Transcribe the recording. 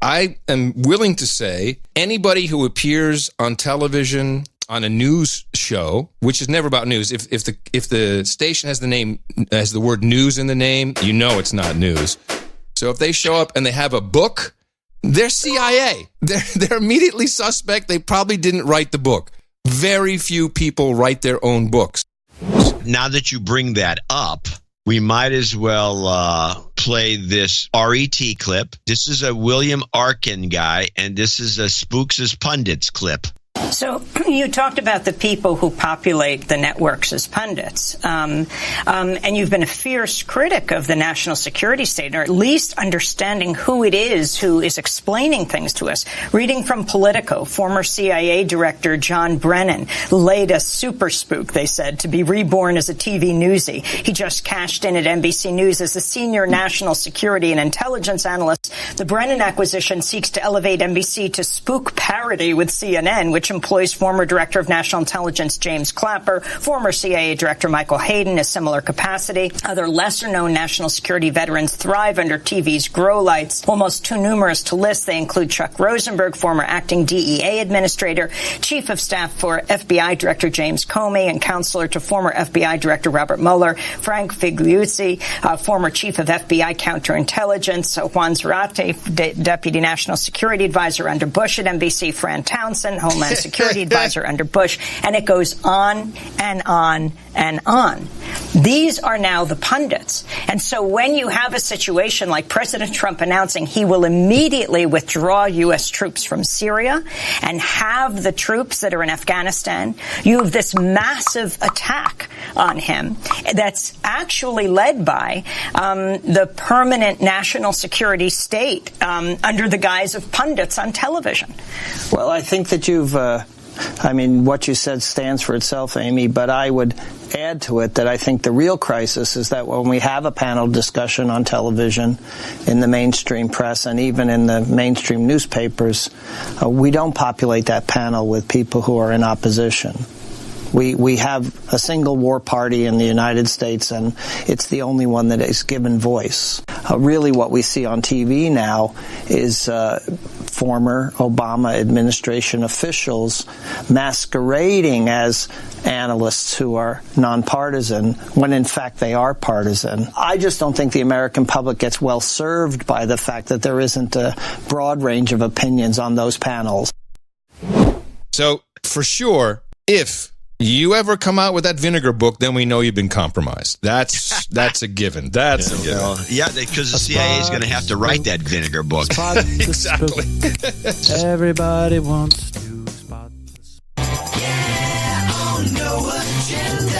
I am willing to say anybody who appears on television on a news show, which is never about news, if the station has the word news in the name, you know it's not news. So if they show up and they have a book, they're CIA. They're immediately suspect. They probably didn't write the book. Very few people write their own books. Now that you bring that up, we might as well play this RET clip. This is a William Arkin guy, and this is a Spooks' Pundits clip. So you talked about the people who populate the networks as pundits, and you've been a fierce critic of the national security state, or at least understanding who it is who is explaining things to us. Reading from Politico, former CIA director John Brennan laid a super spook, they said, to be reborn as a TV newsie. He just cashed in at NBC News as the senior national security and intelligence analyst. The Brennan acquisition seeks to elevate NBC to spook parity with CNN, which employs former Director of National Intelligence James Clapper, former CIA Director Michael Hayden, a similar capacity. Other lesser-known national security veterans thrive under TV's grow lights. Almost too numerous to list. They include Chuck Rosenberg, former acting DEA administrator, Chief of Staff for FBI Director James Comey, and counselor to former FBI Director Robert Mueller, Frank Figliuzzi, former Chief of FBI Counterintelligence, Juan Zarate, Deputy National Security Advisor under Bush at NBC, Fran Townsend, Homeland Security Advisor under Bush, and it goes on and on and on. These are now the pundits. And so when you have a situation like President Trump announcing he will immediately withdraw U.S. troops from Syria and have the troops that are in Afghanistan, you have this massive attack on him that's actually led by the permanent national security state under the guise of pundits on television. Well, I think that what you said stands for itself, Amy, but I would add to it that I think the real crisis is that when we have a panel discussion on television, in the mainstream press, and even in the mainstream newspapers, we don't populate that panel with people who are in opposition. We have a single war party in the United States, and it's the only one that is given voice. Really what we see on TV now is former Obama administration officials masquerading as analysts who are nonpartisan, when in fact they are partisan. I just don't think the American public gets well served by the fact that there isn't a broad range of opinions on those panels. So, for sure, if you ever come out with that vinegar book, then we know you've been compromised. That's a given. That's a given. Yeah, because the CIA is going to have to write that vinegar book. Exactly. Everybody wants to spot the Yeah, on no agenda.